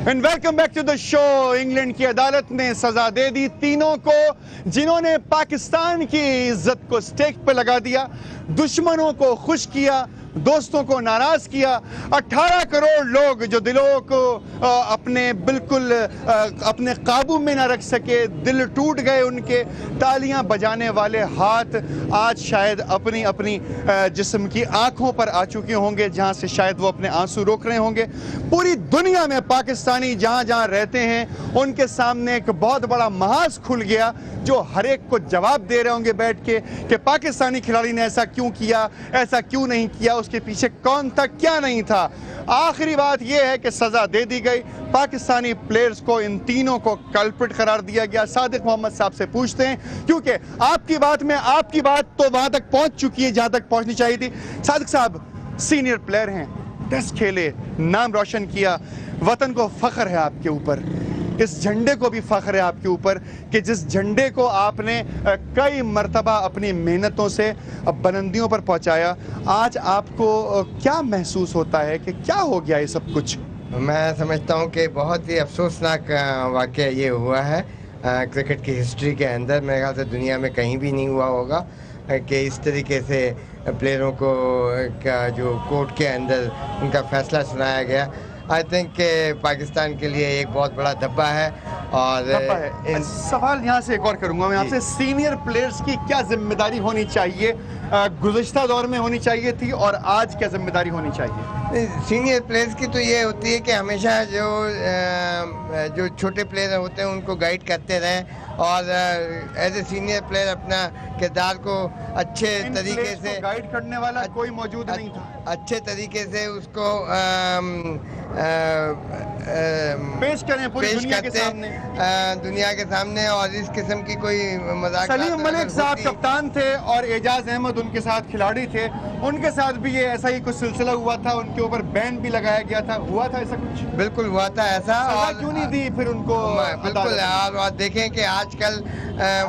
And welcome back to the show. England की अदालत ने सजा दे दी तीनों को जिन्होंने पाकिस्तान की इज्जत को स्टेक पे लगा दिया, दुश्मनों को खुश किया, दोस्तों को नाराज किया। 18 करोड़ लोग जो दिलों को अपने बिल्कुल अपने काबू में ना रख सके, दिल टूट गए उनके। तालियां बजाने वाले हाथ आज शायद अपनी अपनी जिस्म की आंखों पर आ चुके होंगे, जहां से शायद वो अपने आंसू रोक रहे होंगे। पूरी दुनिया में पाकिस्तानी जहां जहां रहते हैं उनके सामने एक बहुत बड़ा महाज खुल गया, जो हर एक को जवाब दे रहे होंगे बैठ के कि पाकिस्तानी खिलाड़ी ने ऐसा क्यों किया, ऐसा क्यों नहीं किया, उसके पीछे कौन था, क्या नहीं था। आखिरी बात यह है कि सजा दे दी गई। पाकिस्तानी प्लेयर्स को, इन तीनों को कल्प्रिट करार दिया गया। सादिक मोहम्मद साहब से पूछते हैं, क्योंकि आपकी बात में आपकी बात तो वहां तक पहुंच चुकी है जहां तक पहुंचनी चाहिए थी। सादिक साहब सीनियर प्लेयर हैं, टेस्ट खेले, नाम रोशन किया, वतन को फख्र है आपके ऊपर, इस झंडे को भी फख्र है आपके ऊपर कि जिस झंडे को आपने कई मर्तबा अपनी मेहनतों से बुलंदियों पर पहुंचाया। आज आपको क्या महसूस होता है कि क्या हो गया ये सब कुछ? मैं समझता हूं कि बहुत ही अफसोसनाक वाक़या ये हुआ है क्रिकेट की हिस्ट्री के अंदर। मेरे ख्याल से दुनिया में कहीं भी नहीं हुआ होगा कि इस तरीके से प्लेयरों को का जो कोर्ट के अंदर उनका फ़ैसला सुनाया गया। आई थिंक कि पाकिस्तान के लिए एक बहुत बड़ा धब्बा है। और सवाल यहाँ से एक और करूँगा मैं आपसे, सीनियर प्लेयर्स की क्या जिम्मेदारी होनी चाहिए, गुज़िश्ता दौर में होनी चाहिए थी और आज क्या जिम्मेदारी होनी चाहिए? सीनियर प्लेयर्स की तो ये होती है कि हमेशा जो छोटे प्लेयर होते हैं उनको गाइड करते रहें और एज ए सीनियर प्लेयर अपना किरदार को अच्छे तरीके से गाइड करने वाला कोई मौजूद नहीं था, अच्छे तरीके से उसको पेश करें पूरी दुनिया के सामने, दुनिया के सामने। और इस किस्म की कोई मजाक, सलीम मलिक साहब कप्तान थे और एजाज अहमद उनके साथ खिलाड़ी थे, उनके साथ भी ये ऐसा ही कुछ सिलसिला हुआ था, उनके ऊपर बैन भी लगाया गया था, हुआ था ऐसा कुछ? बिल्कुल हुआ था ऐसा। और क्यों नहीं दी फिर उनको? बिल्कुल। और देखें कि आजकल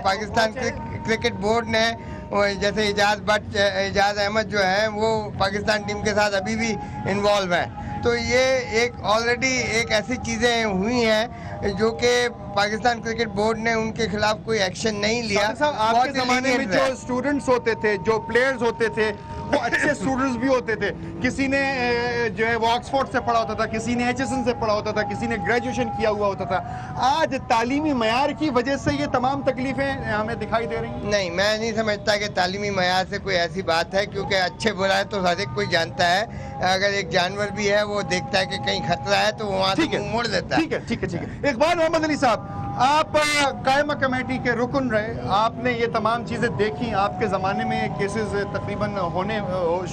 पाकिस्तान क्रिकेट बोर्ड ने जैसे एजाज अहमद जो है वो पाकिस्तान टीम के साथ अभी भी इन्वॉल्व है, तो ये एक ऑलरेडी एक ऐसी चीज़ें हुई हैं जो कि पाकिस्तान क्रिकेट बोर्ड ने उनके खिलाफ कोई एक्शन नहीं लिया। आपके ज़माने में जो स्टूडेंट्स होते थे, जो प्लेयर्स होते थे, वो अच्छे स्टूडेंट्स भी होते थे। किसी ने जो है वो ऑक्सफोर्ड से पढ़ा होता था, किसी ने HSN से पढ़ा होता था, किसी ने ग्रेजुएशन किया हुआ होता था। आज तालीमी मयार की वजह से ये तमाम तकलीफें हमें दिखाई दे रही हैं। नहीं, मैं नहीं समझता कि तालीमी मयार से कोई ऐसी बात है, क्योंकि अच्छे बुरा है तो हर एक कोई जानता है। अगर एक जानवर भी है वो देखता है कि कहीं खतरा है तो वो वहाँ से मुंह मोड़ देता है। ठीक है। इकबाल मोहम्मद अली साहब, आप कायमा कमेटी के रुकन रहे, आपने ये तमाम चीज़ें देखी, आपके ज़माने में केसेस तकरीबन होने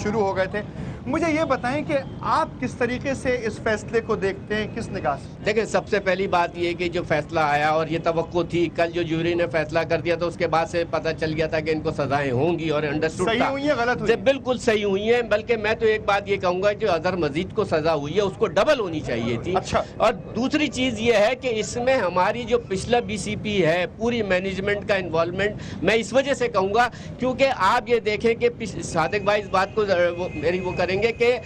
शुरू हो गए थे। मुझे ये बताएं कि आप किस तरीके से इस फैसले को देखते हैं, किस निगाह से? देखिए, सबसे पहली बात ये कि जो फैसला आया और ये तवक्को थी, कल जो जूरी ने फैसला कर दिया तो उसके बाद से पता चल गया था कि इनको सजाएं होंगी और अंडरस्टूड सही हुई है, गलत हुई है? बिल्कुल सही हुई है। बल्कि मैं तो एक बात ये कहूँगा, जो अजहर मजीद को सजा हुई है उसको डबल होनी चाहिए थी। अच्छा। और दूसरी चीज़ ये है कि इसमें हमारी जो पिछला BCP है, पूरी मैनेजमेंट का इन्वॉल्वमेंट, मैं इस वजह से कहूँगा क्योंकि आप ये देखें कि सादिक भाई इस बात को मेरी वो करेंगे कि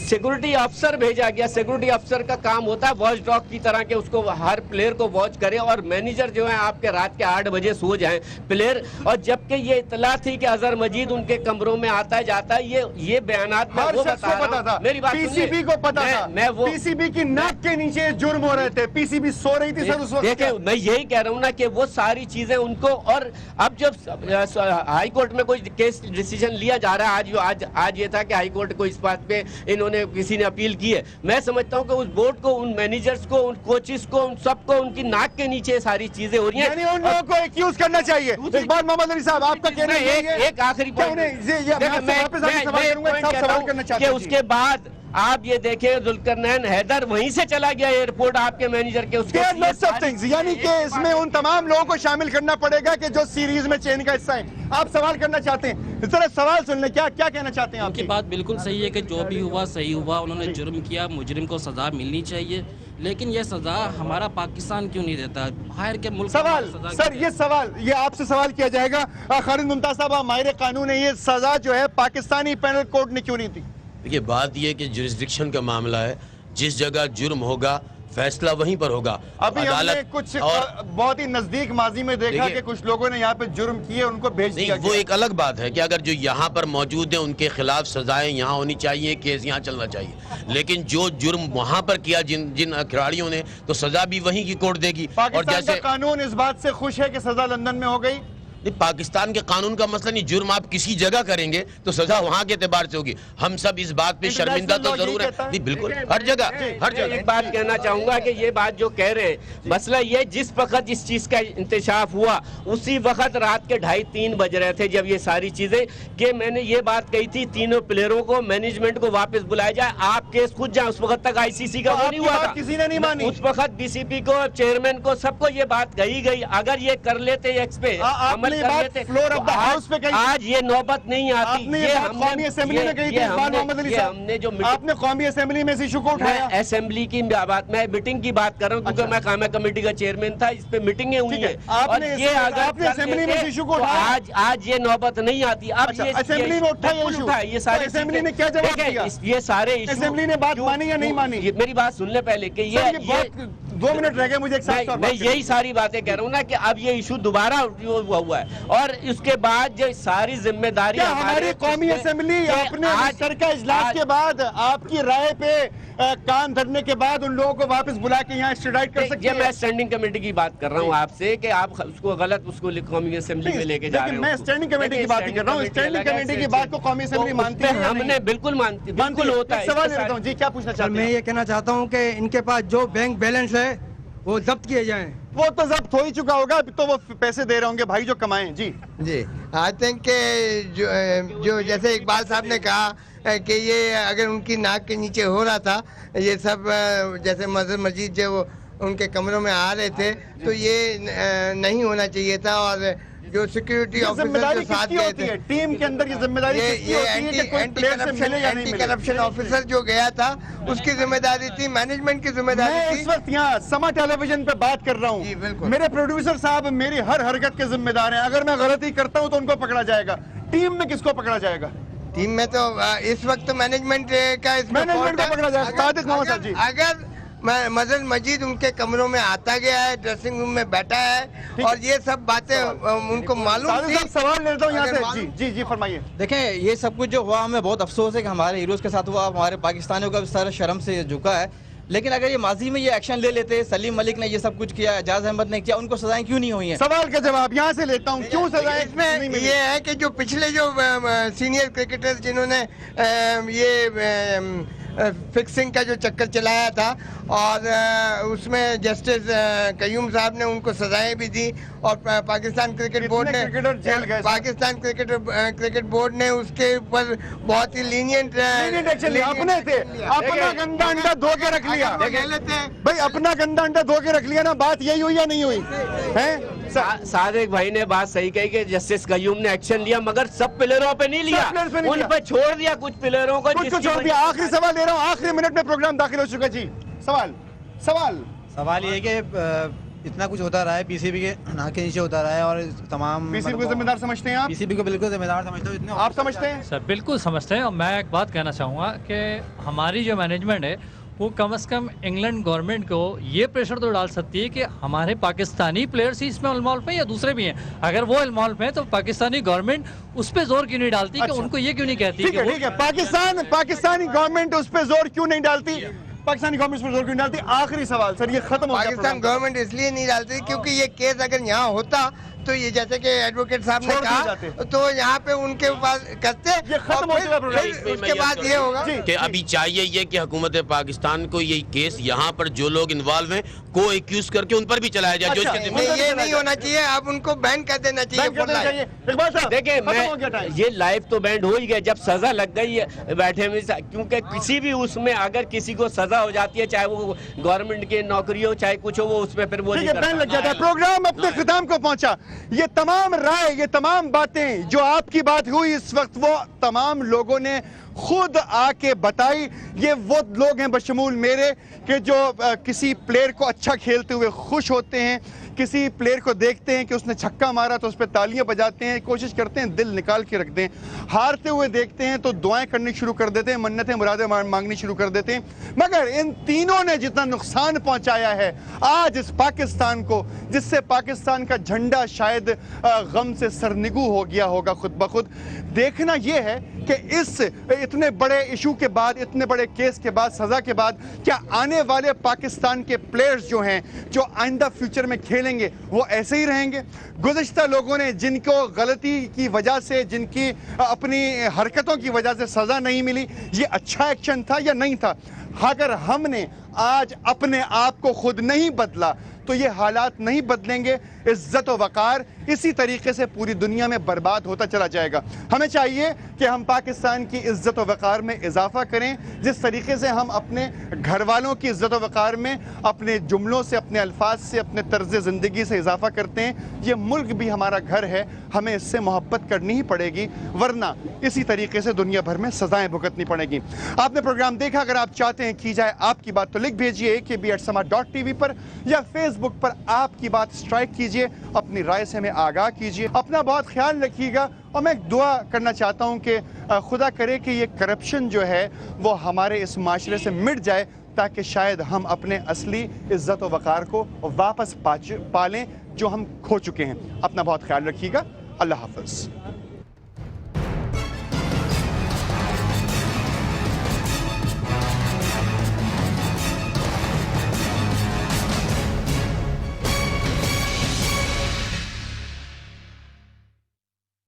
सिक्योरिटी अफसर भेजा गया। सिक्योरिटी अफसर का काम होता है वॉच डॉग की तरह के, उसको हर प्लेयर को वॉच करे, और मैनेजर जो है आपके रात के 8 बजे सो जाएं प्लेयर। और जबकि ये इतला थी कि अजहर मजीद उनके कमरों में आता है जाता है, ये बयानात में वो बता रहा था। मेरी बात PCB को पता था, मैं वो PCB की नाक के नीचे जुर्म हो रहे थे, PCB सो रही थी सर उस वक्त। देखिए, मैं यही कह रहा हूँ ना कि वो सारी चीजें उनको, और अब जब हाई कोर्ट में कोई केस डिसीजन लिया जा रहा है, आज ये था कि हाई कोर्ट को इस बात पे किसी ने अपील की है। मैं समझता हूं कि उस बोर्ड को, उन मैनेजर्स को, उन कोचेस को, उन सबको उनकी नाक के नीचे सारी चीजें हो रही हैं। यानी उन लोगों को एक्यूज करना चाहिए। इकबाल मोहम्मद अली साहब, आपका कहना है एक आखिरी पॉइंट कि उसके बाद आप ये देखें जुल्करनैन हैदर वहीं से चला गया एयरपोर्ट आपके मैनेजर के, उसके यानी कि इसमें उन तमाम लोगों को शामिल करना पड़ेगा कि जो सीरीज में चेन का हिस्सा है। आप सवाल करना चाहते हैं, इस तरह सवाल सुन लें, क्या कहना चाहते हैं? आपकी बात बिल्कुल सही है कि जो भी हुआ सही हुआ, उन्होंने जुर्म किया, मुजरिम को सजा मिलनी चाहिए, लेकिन ये सजा हमारा पाकिस्तान क्यों नहीं देता? बाहर के मुल्क ये आपसे सवाल किया जाएगा। खालिद मुमताज साहब, माहिर कानून है, ये सजा जो है पाकिस्तानी पैनल कोर्ट ने क्यों नहीं दी? देखिए, बात ये कि जुरिस्डिक्शन का मामला है, जिस जगह जुर्म होगा फैसला वहीं पर होगा। अभी हमने कुछ बहुत ही नजदीक माजी में देखा कि कुछ लोगों ने यहाँ पे जुर्म किए, उनको भेज दिया नहीं, वो एक अलग बात है कि अगर जो यहाँ पर मौजूद हैं उनके खिलाफ सजाएं यहाँ होनी चाहिए, केस यहाँ चलना चाहिए, लेकिन जो जुर्म वहाँ पर किया जिन खिलाड़ियों ने, तो सजा भी वहीं की कोर्ट देगी। और पाकिस्तान का जैसे कानून इस बात से खुश है कि सजा लंदन में हो गई। नहीं, पाकिस्तान के कानून का मसला नहीं, जुर्म आप किसी जगह करेंगे तो सजा वहाँ के एतबार से होगी। हम सब इस बात पे शर्मिंदा तो जरूर है, नहीं बिल्कुल हर जगह एक बात कहना चाहूंगा कि ये बात जो कह रहे हैं, मसला ये जिस वक्त इस चीज का इंतशाफ हुआ उसी वक्त रात के 2:30-3 बज रहे थे जब ये सारी चीजें, कि मैंने ये बात कही थी तीनों प्लेयरों को, मैनेजमेंट को वापस बुलाया जाए, आप केस खुद जाए। उस वक्त तक आईसीसी का वो नहीं हुआ था, किसी ने नहीं मानी। उस वक्त बीसीपी को, चेयरमैन को, सबको ये बात कही गई। अगर ये कर लेते एक्स पे फ्लोर ऑफ द हाउस पे कही, आज ये नौबत नहीं आती। आपने ये बात कौमी असेंबली में कही थी इकबाल मोहम्मद अली साहब, हमने जो आपने कौमी असेंबली में इस इशू को उठाया। मैं असेंबली की बात, मैं मीटिंग की बात कर रहा हूँ क्योंकि मैं कामा कमेटी का चेयरमैन था, इस पे मीटिंगें हुई हैं। आपने असेंबली में इस इशू को उठाया, आज ये नौबत नहीं आती। अब ये असेंबली में उठाया ये सारे, असेंबली ने क्या जवाब दिया? ये सारे असेंबली ने बात मानी या नहीं मानी? मेरी बात सुन ले पहले कि ये 2 मिनट रह गए मुझे एक साथ। मैं यही सारी बातें कह रहा हूँ ना कि अब ये इशू दोबारा हुआ है और उसके बाद जो सारी जिम्मेदारी हमारी कौमी असेंबली अपने मिनिस्टर का इजलास के बाद आपकी राय पे कान धरने के बाद उन लोगों को वापस बुला के यहाँ एक्स्ट्राडाइट कर सकती है। मैं स्टैंडिंग कमेटी की बात कर रहा हूँ आपसे कि आप उसको गलत उसको कौमी असेंबली में लेके जा रहे हो। मैं स्टैंडिंग कमेटी की बात कर रहा हूँ, स्टैंडिंग कमेटी की बात को कौमी असेंबली मानती है? हमने बिल्कुल मानती, बिल्कुल होता है। सवाल लेता हूँ जी, क्या पूछना चाहते हैं? मैं ये कहना चाहता हूँ कि इनके पास जो बैंक बैलेंस है वो जब्त किए जाएं। वो तो जब्त हो ही चुका होगा, अभी तो वो पैसे दे रहे होंगे भाई जो कमाएं। जी आई थिंक जो जैसे इकबाल साहब ने कहा कि ये अगर उनकी नाक के नीचे हो रहा था ये सब, जैसे मजहर मजीद जो उनके कमरों में आ रहे थे, तो ये नहीं होना चाहिए था। और जो सिक्योरिटी ऑफिसर जो साथ गए थे, टीम के अंदर ये जिम्मेदारी ये एंटी करप्शन ऑफिसर जो गया था उसकी जिम्मेदारी थी, मैनेजमेंट की जिम्मेदारी मैं थी। इस वक्त यहाँ समा टेलीविजन पे बात कर रहा हूँ, मेरे प्रोड्यूसर साहब मेरी हर हरकत के जिम्मेदार हैं। अगर मैं गलती करता हूँ तो उनको पकड़ा जाएगा, टीम में किसको पकड़ा जाएगा? टीम में तो इस वक्त मैनेजमेंट का मैनेजमेंट को पकड़ा जाएगा। सादिक मोहम्मद साहब जी, अगर मजहर मजीद उनके कमरों में आता गया है, ड्रेसिंग रूम में बैठा है और ये सब बातें उनको मालूम थी। सवाल लेता हूँ यहाँ से। जी जी फरमाइए। देखें, ये सब कुछ जो हुआ हमें बहुत अफसोस है कि हमारे हीरोज़ के साथ हुआ, हमारे पाकिस्तानियों का भी सारा शर्म से झुका है। लेकिन अगर ये माजी में ये एक्शन ले लेते, सलीम मलिक ने ये सब कुछ किया, एजाज अहमद ने किया, उनको सजाएं क्यों नहीं हुई हैं? सवाल का जवाब यहाँ से लेता हूँ, क्यों सजाएं? इसमें ये है कि जो पिछले जो सीनियर क्रिकेटर्स जिन्होंने ये फिक्सिंग का जो चक्कर चलाया था और उसमें जस्टिस कयूम साहब ने उनको सजाएं भी दी और पाकिस्तान क्रिकेट बोर्ड ने उसके ऊपर बहुत ही लीनियंट एक्शन लिया। अपने थे, अपना गंदा अंडा धो के रख लिया भाई, अपना गंदा अंडा धो के रख लिया ना। बात यही हुई या नहीं हुई है? सादिक भाई ने बात सही कही कि जस्टिस कयूम ने एक्शन लिया, मगर सब प्लेयरों पे नहीं लिया, उन पे छोड़ दिया कुछ प्लेयरों को, कुछ छोड़ दिया। आखिरी सवाल ले रहा हूँ, आखिरी मिनट में प्रोग्राम दाखिल हो चुका जी। सवाल ये है कि इतना कुछ होता रहा है, पीसीबी के नाक के नीचे होता रहा है और तमाम पीसीबी को जिम्मेदार समझते हैं आप? पीसीबी को बिल्कुल जिम्मेदार समझते हो। आप समझते हैं? सर बिल्कुल समझते हैं। और मैं एक बात कहना चाहूँगा कि हमारी जो मैनेजमेंट है वो कम से कम इंग्लैंड गवर्नमेंट को ये प्रेशर तो डाल सकती है कि हमारे पाकिस्तानी प्लेयर्स ही इसमें इन्वॉल्व हैं या दूसरे भी हैं। अगर वो इन्वॉल्व हैं तो पाकिस्तानी गवर्नमेंट उस पर जोर क्यों नहीं डालती? कि उनको ये क्यों नहीं कहती? ठीक है, पाकिस्तानी गवर्नमेंट उस पर जोर क्यों नहीं डालती? पाकिस्तानी गवर्नमेंट पर जोर क्यों नहीं डालती? आखिरी सवाल सर, ये खत्म हो गया। पाकिस्तान गवर्नमेंट इसलिए नहीं डालती क्योंकि ये केस अगर यहाँ होता तो ये जैसे कि एडवोकेट साहब ने कहा तो यहाँ पे उनके पास करते, ये खत्म हो चुका प्रोग्राम। उसके बाद ये होगा कि अभी चाहिए ये कि हुकूमत पाकिस्तान को ये केस यहाँ पर जो लोग इन्वॉल्व हैं को एक्यूज करके उन पर भी चलाया जाए। अच्छा, ये नहीं होना चाहिए, अब उनको बैन कर देना चाहिए। देखिए मैं ये लाइफ तो बैंड हो ही गया जब सजा लग गई है बैठे में, क्योंकि किसी भी उसमें अगर किसी को सजा हो जाती है, चाहे वो गवर्नमेंट की नौकरी हो चाहे कुछ हो, वो उसमें फिर वो बैन लग जाता है। प्रोग्राम अपने खिताम को पहुंचा। ये तमाम राय, ये तमाम बातें जो आपकी बात हुई इस वक्त, वो तमाम लोगों ने खुद आके बताई। ये वो लोग हैं बशमूल मेरे कि जो किसी प्लेयर को अच्छा खेलते हुए खुश होते हैं, किसी प्लेयर को देखते हैं कि उसने छक्का मारा तो उस पर तालियां बजाते हैं, कोशिश करते हैं दिल निकाल के रख दें। हारते हुए देखते हैं तो दुआएं करनी शुरू कर देते हैं, मन्नतें मुरादें मांगनी शुरू कर देते हैं। मगर इन तीनों ने जितना नुकसान पहुंचाया है आज इस पाकिस्तान को, जिससे पाकिस्तान का झंडा शायद गम से सरनिगू हो गया होगा खुद ब खुद, देखना यह है कि इस इतने बड़े इशू के बाद, इतने बड़े केस के बाद, सजा के बाद, क्या आने वाले पाकिस्तान के प्लेयर्स जो हैं, जो आइंदा फ्यूचर में खेलेंगे, वो ऐसे ही रहेंगे? गुज़िश्ता लोगों ने जिनको गलती की वजह से, जिनकी अपनी हरकतों की वजह से सज़ा नहीं मिली, ये अच्छा एक्शन था या नहीं था? अगर हमने आज अपने आप को खुद नहीं बदला तो ये हालात नहीं बदलेंगे। इज्जत व वक़ार इसी तरीके से पूरी दुनिया में बर्बाद होता चला जाएगा। हमें चाहिए कि हम पाकिस्तान की इज्जत व वक़ार में इजाफा करें। जिस तरीके से हम अपने घर वालों की इज्जत व वक़ार में अपने जुमलों से, अपने अल्फाज से, अपने तर्ज़ ज़िंदगी से इजाफा करते हैं, ये मुल्क भी हमारा घर है, हमें इससे मोहब्बत करनी ही पड़ेगी, वरना इसी तरीके से दुनिया भर में सज़ाएँ भुगतनी पड़ेंगी। आपने प्रोग्राम देखा, अगर आप चाहते हैं की जाए आपकी बात तो लिख भेजिए AKB@sama.tv पर या फेसबुक पर आपकी बात स्ट्राइक कीजिए, अपनी राय से हमें आगाह कीजिए। अपना बहुत ख्याल रखिएगा और मैं एक दुआ करना चाहता हूं कि खुदा करे कि ये करप्शन जो है वो हमारे इस माशरे से मिट जाए, ताकि शायद हम अपने असली इज्जत व वक़ार को वापस पालें जो हम खो चुके हैं। अपना बहुत ख्याल रखिएगा। अल्लाह हाफ़िज़।